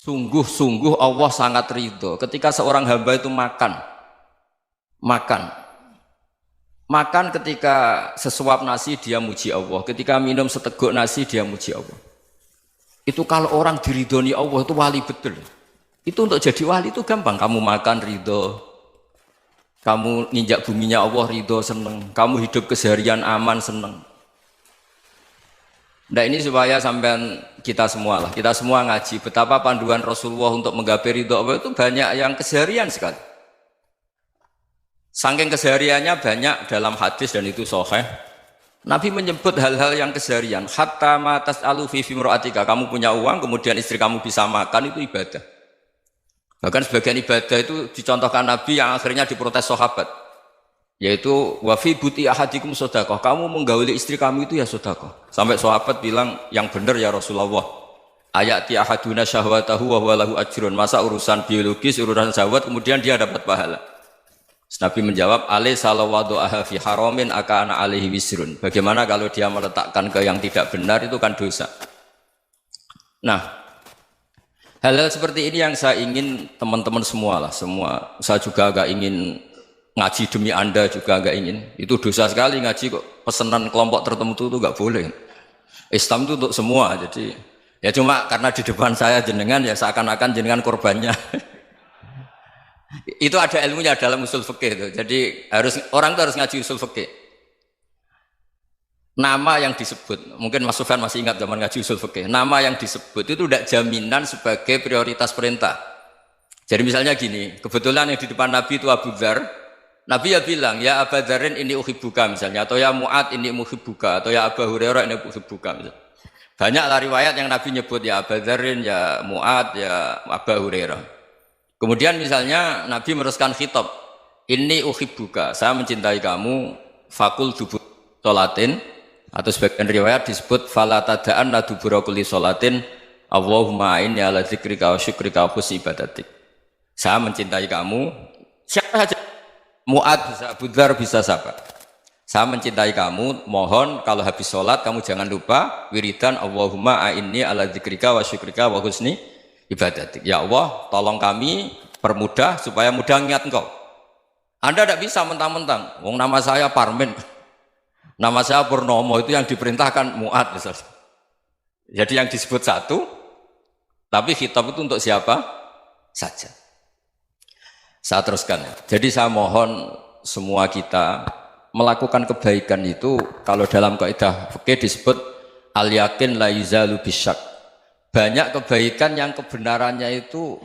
Sungguh-sungguh Allah sangat ridho ketika seorang hamba itu makan ketika sesuap nasi dia muji Allah, ketika minum seteguk nasi dia muji Allah. Itu kalau orang diridhoni Allah itu wali betul. Itu untuk jadi wali itu gampang, kamu makan ridho, kamu nginjak buminya Allah ridho seneng, kamu hidup keseharian aman seneng. Nah ini supaya sampean kita semua ngaji betapa panduan Rasulullah untuk menggapai ridho Allah itu banyak yang keseharian sekali. Saking kesehariannya banyak dalam hadis dan itu sahih. Nabi menyebut hal-hal yang keseharian. Hatta ma tas'alu fi fimra'atika, kamu punya uang kemudian istri kamu bisa makan itu ibadah. Bahkan sebagian ibadah itu dicontohkan Nabi yang akhirnya diprotes sahabat. Yaitu wa fi buti ahadikum sedekah, kamu menggauli istri kamu itu ya sedekah. Sampai sahabat bilang yang benar ya Rasulullah. Ayati ahaduna syahwatahu wa huwa lahu ajrun. Masa urusan biologis, urusan syahwat kemudian dia dapat pahala. Nabi menjawab, alaysa lawadu'aha fi haramin akana alaihi wisrun. Bagaimana kalau dia meletakkan ke yang tidak benar itu kan dosa. Nah, hal-hal seperti ini yang saya ingin teman-teman semua saya juga agak ingin ngaji demi Anda juga agak ingin. Itu dosa sekali ngaji kok pesanan kelompok tertentu itu enggak boleh. Islam itu untuk semua. Jadi ya cuma karena di depan saya jenengan ya seakan-akan jenengan korbannya. Itu ada ilmunya dalam usul fikih itu. Jadi orang itu harus ngaji usul fikih. Nama yang disebut, mungkin Mas Sufyan masih ingat zaman ngaji usul fikih. Nama yang disebut itu tidak jaminan sebagai prioritas perintah. Jadi misalnya gini, kebetulan yang di depan Nabi itu Abu Dzar. Nabi ya bilang, ya Aba Dzarin ini uhibbuka misalnya, atau ya Mu'ad ini uhibbuka, atau ya Aba Hurairah ini uhibbuka misalnya. Banyaklah riwayat yang Nabi nyebut ya Aba Dzarin, ya Mu'ad, ya Aba Hurairah. Kemudian misalnya Nabi meneruskan khitab, ini uhibbuka, saya mencintai kamu, fakul dubur sholatin, atau sebagian riwayat disebut fala tada'an la dubura kulli sholatin, Allahumma inni ala dzikrika wa syukrika wa husni ibadatik. Saya mencintai kamu, siapa saja. Mu'ad bisa, Abu Dzar bisa siapa? Saya mencintai kamu, mohon kalau habis sholat kamu jangan lupa wiridan Allahumma a'inni ala dzikrika wa syukrika wa husni ibadatik. Ya Allah, tolong kami permudah supaya mudah ingat engkau. Anda tidak bisa mentang-mentang, wong nama saya Parmin, nama saya Purnomo, itu yang diperintahkan Mu'ad misalnya. Jadi yang disebut satu, tapi khitab itu untuk siapa saja. Saya teruskan. Jadi saya mohon semua kita melakukan kebaikan itu kalau dalam kaidah fikih disebut al yakin la yuzalu bisyak. Banyak kebaikan yang kebenarannya itu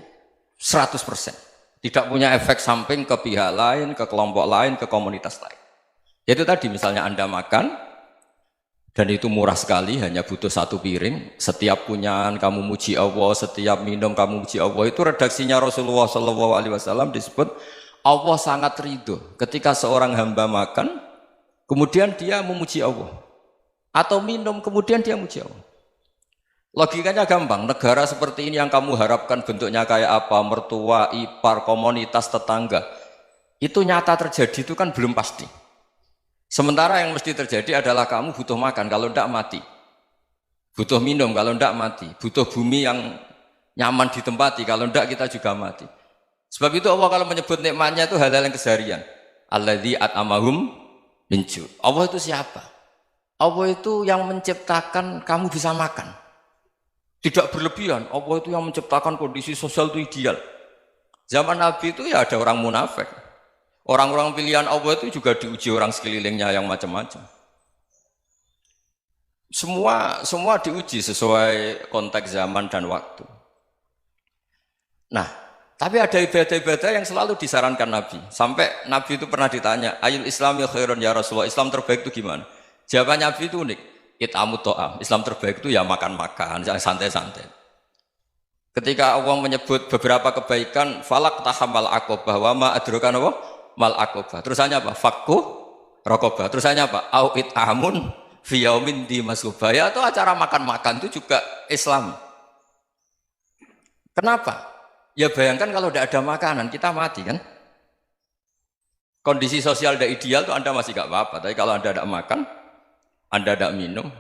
100%. Tidak punya efek samping ke pihak lain, ke kelompok lain, ke komunitas lain. Itu tadi misalnya Anda makan dan itu murah sekali, hanya butuh satu piring. Setiap punyaan kamu muji Allah, setiap minum kamu muji Allah. Itu redaksinya Rasulullah SAW disebut Allah sangat ridho ketika seorang hamba makan, kemudian dia memuji Allah, atau minum kemudian dia muji Allah. Logikanya gampang. Negara seperti ini yang kamu harapkan bentuknya kayak apa, mertua, ipar, komunitas, tetangga, itu nyata terjadi itu kan belum pasti. Sementara yang mesti terjadi adalah kamu butuh makan, kalau tidak mati. Butuh minum, kalau tidak mati. Butuh bumi yang nyaman ditempati, kalau tidak kita juga mati. Sebab itu Allah kalau menyebut nikmatnya itu hal-hal yang keseharian. Alladzi at'amahum min ju'. Allah itu siapa? Allah itu yang menciptakan kamu bisa makan. Tidak berlebihan. Allah itu yang menciptakan kondisi sosial itu ideal. Zaman Nabi itu ya ada orang munafik. Orang-orang pilihan Allah itu juga diuji orang sekelilingnya yang macam-macam. Semua diuji sesuai konteks zaman dan waktu. Nah, tapi ada ibadah-ibadah yang selalu disarankan Nabi. Sampai Nabi itu pernah ditanya, ayul islami khairun ya Rasulullah, Islam terbaik itu gimana? Jawaban Nabi itu unik. It'amu to'am. Islam terbaik itu ya makan-makan, yang santai-santai. Ketika Allah menyebut beberapa kebaikan, falak tahamal aqobah wa ma adrokan Allah mal aqobah. Terusannya apa? Fakku raqobah. Terusannya apa? Au it'amun fi yaumin di masubah. Ya, atau acara makan-makan itu juga Islam. Kenapa? Ya bayangkan kalau tidak ada makanan, kita mati kan? Kondisi sosial tidak ideal itu Anda masih gak apa-apa. Tapi kalau Anda tidak makan, Anda tidak minum,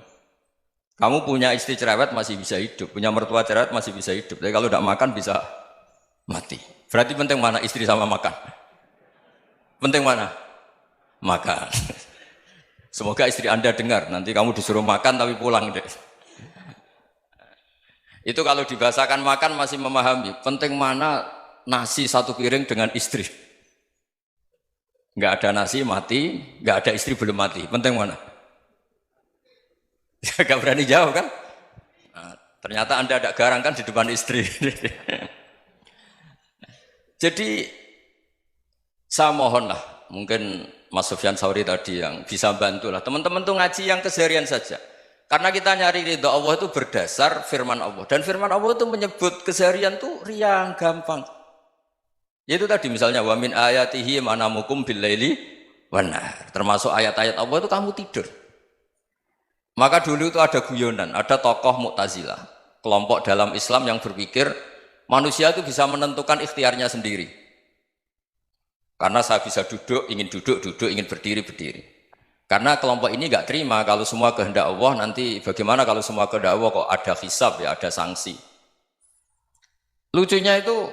Kamu punya istri cerewet masih bisa hidup, punya mertua cerewet masih bisa hidup. Tapi kalau tidak makan bisa mati. Berarti penting mana istri sama makan? Penting mana? Makan. Semoga istri Anda dengar, nanti kamu disuruh makan tapi pulang deh. Itu kalau dibahasakan makan masih memahami. Penting mana nasi satu piring dengan istri. Nggak ada nasi mati, nggak ada istri belum mati. Penting mana? Gak berani jawab kan? Nah, ternyata Anda ada garang kan di depan istri. Jadi saya mohonlah, mungkin Mas Sufyan Sauri tadi yang bisa bantulah. Teman-teman tuh ngaji yang keseharian saja. Karena kita nyari ridha Allah itu berdasar firman Allah. Dan firman Allah itu menyebut keseharian tuh riang, gampang. Yaitu tadi misalnya wa min ayatihi manamukum bil laili wan nahar. Termasuk ayat-ayat Allah itu kamu tidur. Maka dulu itu ada guyonan, ada tokoh Mu'tazilah, kelompok dalam Islam yang berpikir manusia itu bisa menentukan ikhtiarnya sendiri. Karena saya bisa duduk, ingin berdiri, berdiri. Karena kelompok ini nggak terima kalau semua kehendak Allah, nanti bagaimana kalau semua kehendak Allah kok ada hisab ya, ada sanksi. Lucunya itu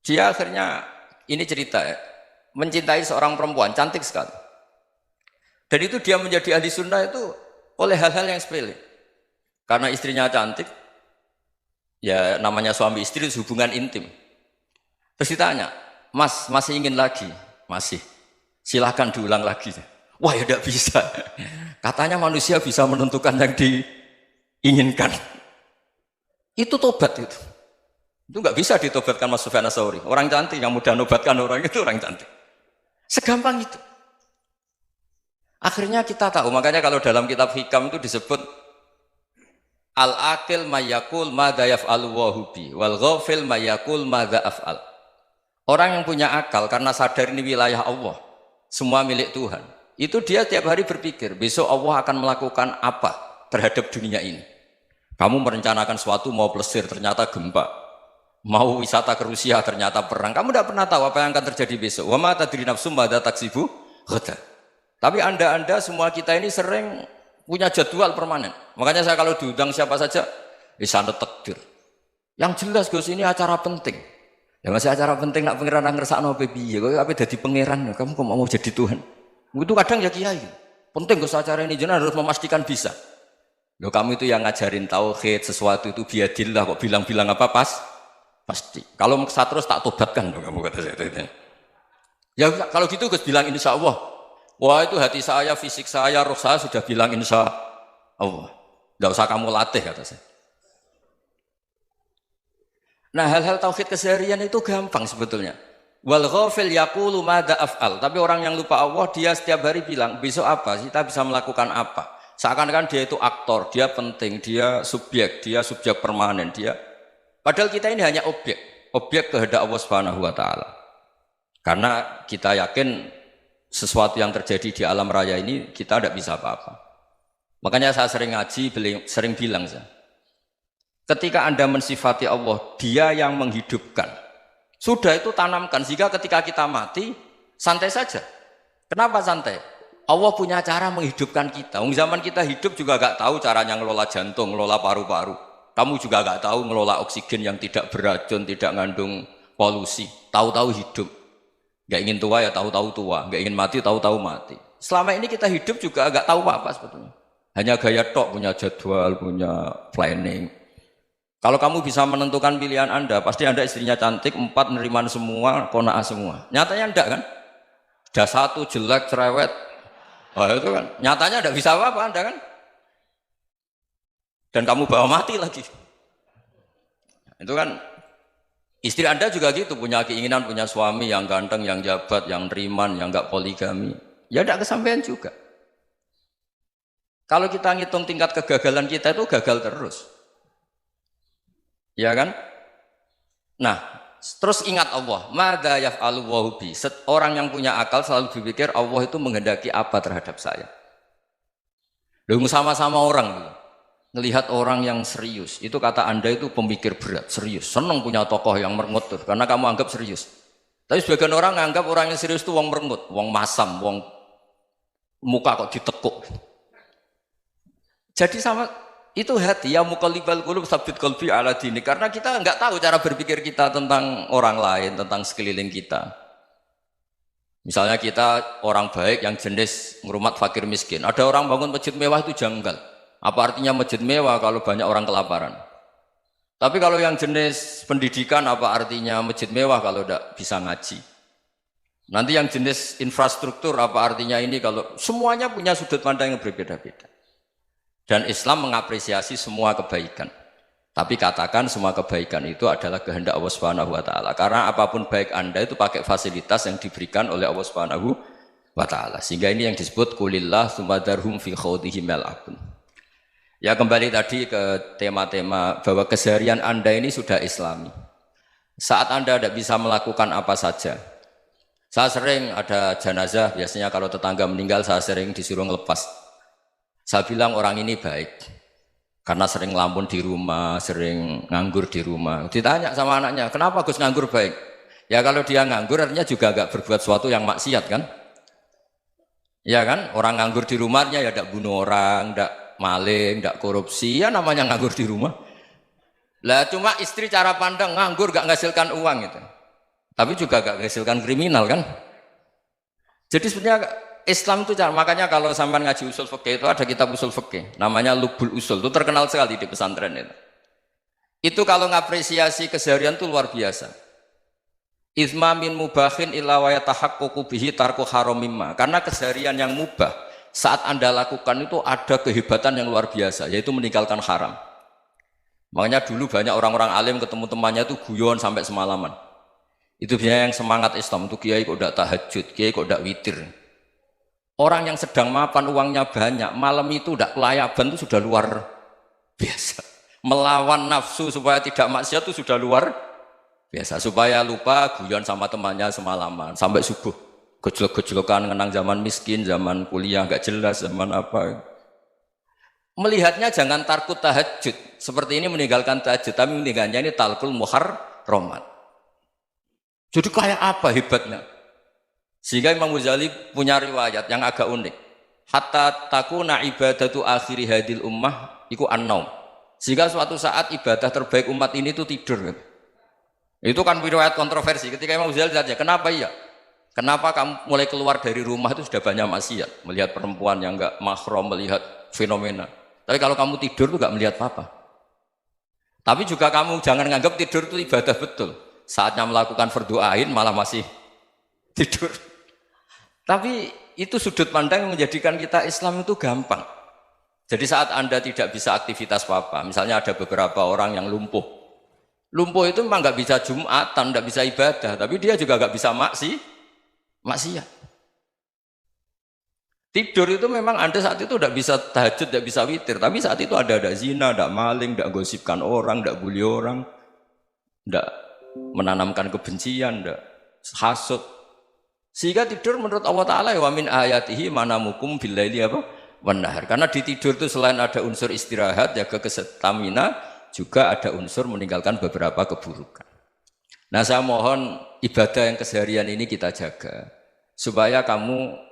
dia akhirnya, ini cerita ya, mencintai seorang perempuan, cantik sekali. Dan itu dia menjadi ahli sunnah itu oleh hal-hal yang sepele. Karena istrinya cantik, ya namanya suami istri hubungan intim. Terus ditanya, Mas, masih ingin lagi? Masih. Silahkan diulang lagi. Wah ya tidak bisa. Katanya manusia bisa menentukan yang diinginkan. Itu tobat itu. Itu nggak bisa ditobatkan Mas Sufyan Ats-Tsauri. Orang cantik yang mudah nobatkan orang itu orang cantik. Segampang itu. Akhirnya kita tahu, makanya kalau dalam kitab Hikam itu disebut al-aqil mayyakul madza yaf'alu wa hubi wal ghafil mayyakul madza af'al. Orang yang punya akal karena sadar ini wilayah Allah, semua milik Tuhan. Itu dia tiap hari berpikir, besok Allah akan melakukan apa terhadap dunia ini. Kamu merencanakan suatu mau plesir, ternyata gempa. Mau wisata ke Rusia, ternyata perang. Kamu tidak pernah tahu apa yang akan terjadi besok. Wa ma tadri nafsum madza taksibu ghadan. Tapi anda semua kita ini sering punya jadwal permanen. Makanya saya kalau diundang siapa saja, sanad takdir. Yang jelas Gus ini acara penting. Ya masih acara penting nak pangeran ngersakno piye? Kok ape dadi pangeran? Kamu kok mau jadi Tuhan? Itu kadang ya kiai. Penting Gus acara ini jenengan harus memastikan bisa. Loh kamu itu yang ngajarin tauhid, sesuatu itu biadillah kok bilang-bilang apa pasti. Kalau maksa terus tak tobatkan loh kamu kata saya. Ya kalau gitu Gus bilang insya Allah. Wah itu hati saya, fisik saya, roh saya sudah bilang insya Allah. Tidak usah kamu latih kata saya. Nah hal-hal tauhid keseharian itu gampang sebetulnya. Wal ghafil yaqulu madza af'al. Tapi orang yang lupa Allah dia setiap hari bilang besok apa? Kita bisa melakukan apa? Seakan-akan dia itu aktor, dia penting, dia subjek permanen, dia. Padahal kita ini hanya objek kehendak Allah Subhanahu wa taala. Karena kita yakin sesuatu yang terjadi di alam raya ini kita tidak bisa apa-apa. Makanya saya sering ngaji, sering bilang saya, ketika Anda mensifati Allah, Dia yang menghidupkan. Sudah itu tanamkan sehingga ketika kita mati santai saja. Kenapa santai? Allah punya cara menghidupkan kita. Zaman kita hidup juga gak tahu caranya ngelola jantung, ngelola paru-paru. Kamu juga gak tahu ngelola oksigen yang tidak beracun, tidak ngandung polusi. Tahu-tahu hidup. Gak ingin tua ya tahu-tahu tua, gak ingin mati tahu-tahu mati. Selama ini kita hidup juga gak tahu apa-apa sebetulnya. Hanya gaya tok, punya jadwal, punya planning. Kalau kamu bisa menentukan pilihan Anda, pasti Anda istrinya cantik, 4 neriman semua, kona'ah semua. Nyatanya enggak kan? Ada 1 jelek, cerewet. Oh itu kan, nyatanya enggak bisa apa-apa Anda kan? Dan kamu bawa mati lagi. Itu kan, istri Anda juga gitu, punya keinginan, punya suami yang ganteng, yang jabat, yang neriman, yang enggak poligami. Ya enggak kesampaian juga. Kalau kita ngitung tingkat kegagalan kita itu gagal terus. Ya kan? Nah, terus ingat Allah, madza yaf'alu wa bi. Orang yang punya akal selalu berpikir Allah itu menghendaki apa terhadap saya. Lalu sama-sama orang melihat orang yang serius, itu kata Anda itu pemikir berat, serius, senang punya tokoh yang merengut tuh, karena kamu anggap serius. Tapi sebagian orang anggap orang yang serius itu wong merengut, wong masam, wong muka kok ditekuk. Jadi sama Itu hati ya muqallibal qulub tsabbit qalbi ala dini. Karena kita nggak tahu cara berpikir kita tentang orang lain, tentang sekeliling kita. Misalnya kita orang baik yang jenis ngrumat fakir miskin. Ada orang bangun masjid mewah itu janggal. Apa artinya masjid mewah kalau banyak orang kelaparan? Tapi kalau yang jenis pendidikan apa artinya masjid mewah kalau tidak bisa ngaji? Nanti yang jenis infrastruktur apa artinya ini kalau semuanya punya sudut pandang yang berbeda-beda. Dan Islam mengapresiasi semua kebaikan. Tapi katakan semua kebaikan itu adalah kehendak Allah Subhanahu wa taala. Karena apapun baik Anda itu pakai fasilitas yang diberikan oleh Allah Subhanahu wa taala. Sehingga ini yang disebut qulillah tsumadarhum fi khawdihim yal'abun. Ya kembali tadi ke tema-tema bahwa keseharian Anda ini sudah Islami. Saat Anda tidak bisa melakukan apa saja. Saya sering ada jenazah, biasanya kalau tetangga meninggal saya sering disuruh ngelepas. Saya bilang orang ini baik karena sering ngelamun di rumah, sering nganggur di rumah. Ditanya sama anaknya, kenapa Gus nganggur baik? Ya kalau dia nganggur artinya juga agak berbuat sesuatu yang maksiat kan? Ya kan? Orang nganggur di rumahnya ya tidak bunuh orang, tidak maling, tidak korupsi, ya namanya nganggur di rumah. Lah cuma istri cara pandang nganggur gak menghasilkan uang itu. Tapi juga gak menghasilkan kriminal kan? Jadi sebenarnya Islam itu makanya kalau sampai ngaji usul fikih itu ada kitab usul fikih namanya Lubul Usul, itu terkenal sekali di pesantren itu. Itu kalau ngapresiasi keseharian itu luar biasa. Izma min mubahin illa wa yatahaqqaqu bihi tarku haramimma. Karena keseharian yang mubah saat Anda lakukan itu ada kehebatan yang luar biasa, yaitu meninggalkan haram. Makanya dulu banyak orang-orang alim ketemu temannya itu guyon sampai semalaman. Itu biasanya yang semangat Islam itu kiai kok tidak tahajud, kiai kok tidak witir. Orang yang sedang mapan uangnya banyak, malam itu tidak kelayaban itu sudah luar biasa. Melawan nafsu supaya tidak maksiat itu sudah luar biasa. Supaya lupa guyon sama temannya semalaman sampai subuh. Gejlok-gejlokan ngenang zaman miskin, zaman kuliah nggak jelas, zaman apa. Melihatnya jangan tarkut tahajud. Seperti ini meninggalkan tahajud, tapi meninggalkannya ini talkul muharramat. Jadi kayak apa hebatnya? Sehingga Imam Ghazali punya riwayat yang agak unik. Hatta takuna ibadatu akhiri hadil ummah iku an-naum. Sehingga suatu saat ibadah terbaik umat ini itu tidur. Itu kan riwayat kontroversi. Ketika Imam Ghazali tanya, kenapa iya? Kenapa kamu mulai keluar dari rumah itu sudah banyak maksiat? Melihat perempuan yang enggak mahram, melihat fenomena. Tapi kalau kamu tidur itu enggak melihat apa-apa. Tapi juga kamu jangan menganggap tidur itu ibadah betul. Saatnya melakukan fardhu ain malah masih tidur. Tapi itu sudut pandang yang menjadikan kita Islam itu gampang. Jadi saat Anda tidak bisa aktivitas apa-apa, misalnya ada beberapa orang yang lumpuh. Lumpuh itu memang nggak bisa Jumatan, nggak bisa ibadah, tapi dia juga nggak bisa maksiat. Tidur itu memang Anda saat itu tidak bisa tahajud, tidak bisa witir, tapi saat itu ada zina, ada maling, tidak gosipkan orang, tidak bully orang, tidak menanamkan kebencian, tidak hasud. Sehingga tidur menurut Allah Ta'ala wa min ayatihi manamukum billaili apa? Wan-nahar. Karena di tidur itu selain ada unsur istirahat, jaga kestamina, juga ada unsur meninggalkan beberapa keburukan. Nah saya mohon ibadah yang keseharian ini kita jaga. Supaya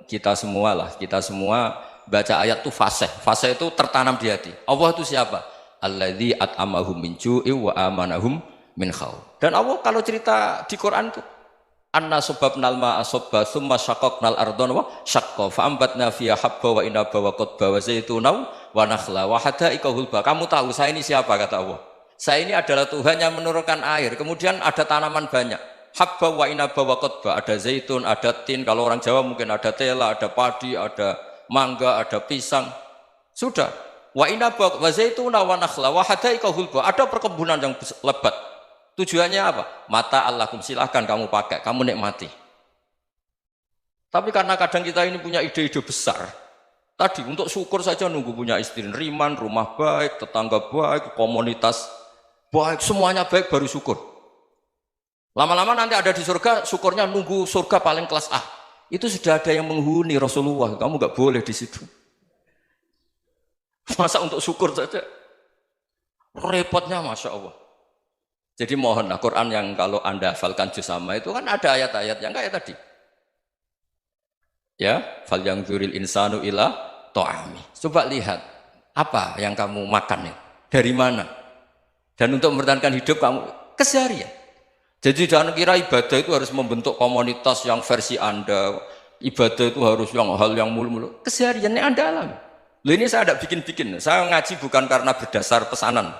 kita semua baca ayat itu fasih. Fasih itu tertanam di hati. Allah itu siapa? Alladzi at'amahum min ju'i wa amanahum min khauf. Dan Allah kalau cerita di Quran itu anna subabnal ma'a subba summa syaqaqnal ardon wa syaqqa fa'ambatna fiha habba wa inaba wa qadba wa zaituna wa nakhla wa hadaika hulba. Kamu tahu saya ini siapa, kata Allah. Saya ini adalah Tuhan yang menurunkan air, kemudian ada tanaman banyak. Habba wa inaba wa qadba, ada zaitun, ada tin, kalau orang Jawa mungkin ada tela, ada padi, ada mangga, ada pisang. Sudah. Wa inaba wa zaituna wa nakhla wa hadaika hulba. Ada perkebunan yang lebat. Tujuannya apa? Mata Allahkum, silahkan kamu pakai, kamu nikmati. Tapi karena kadang kita ini punya ide-ide besar. Tadi untuk syukur saja nunggu punya istri riman, rumah baik, tetangga baik, komunitas baik, semuanya baik baru syukur. Lama-lama nanti ada di surga, syukurnya nunggu surga paling kelas A. Itu sudah ada yang menghuni Rasulullah, kamu nggak boleh di situ. Masa untuk syukur saja? Repotnya Masya Allah. Jadi mohonlah Quran yang kalau Anda hafalkan juz sama itu kan ada ayat-ayat yang kayak tadi. Ya, fal yang dzuril insanu ila ta'ami. Coba lihat Apa yang kamu makan nih? Dari mana? Dan untuk mempertahankan hidup kamu keseharian. Jadi jangan kira ibadah itu harus membentuk komunitas yang versi Anda. Ibadah itu harus yang hal yang mulu-mulu. Kesehariannya Anda alami. Loh ini saya tidak bikin-bikin. Saya ngaji bukan karena berdasar pesanan.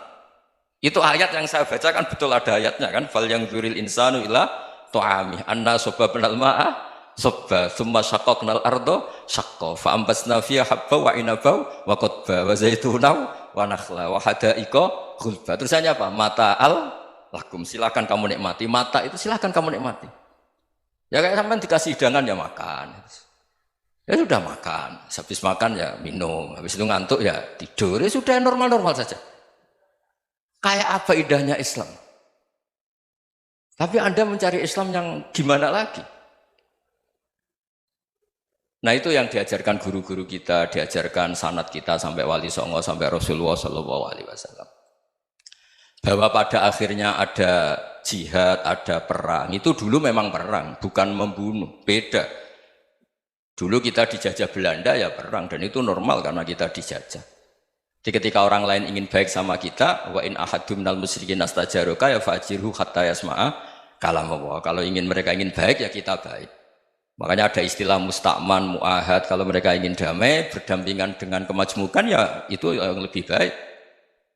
Itu ayat yang saya baca kan betul ada ayatnya kan. Fal yang dzuril insanu ila tu'ami anna sobabnal ma'a sobba thumma syaqaqnal ardo syaqqa fa ambasna fiha habba wa inaba wa qadba wa zaituna wa nakhla wa hada'iqa ghulba. Terusannya apa? Mata'al lakum, silakan kamu nikmati. Mata itu silakan kamu nikmati. Ya kayak sampean dikasih hidangan ya makan. Ya sudah makan, habis makan ya minum, habis itu ngantuk ya tidur. Ya sudah normal-normal saja. Kayak apa indahnya Islam? Tapi Anda mencari Islam yang gimana lagi? Nah itu yang diajarkan guru-guru kita, diajarkan sanad kita sampai Wali Songo, sampai Rasulullah SAW. Bahwa pada akhirnya ada jihad, ada perang. Itu dulu memang perang, bukan membunuh, beda. Dulu kita dijajah Belanda ya perang, dan itu normal karena kita dijajah. Jadi ketika orang lain ingin baik sama kita, wa in ahadum minal musyrikin astajaruka ya fajirhu hatta yasma'a kalam Allah. Kalau mereka ingin baik ya kita baik. Makanya ada istilah mustakman, mu'ahad. Kalau mereka ingin damai, berdampingan dengan kemajmukan ya itu yang lebih baik.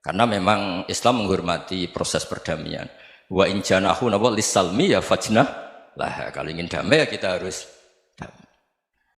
Karena memang Islam menghormati proses perdamaian. Wa in janahu lis-salmi ya fajnah lah. Kalau ingin damai ya kita harus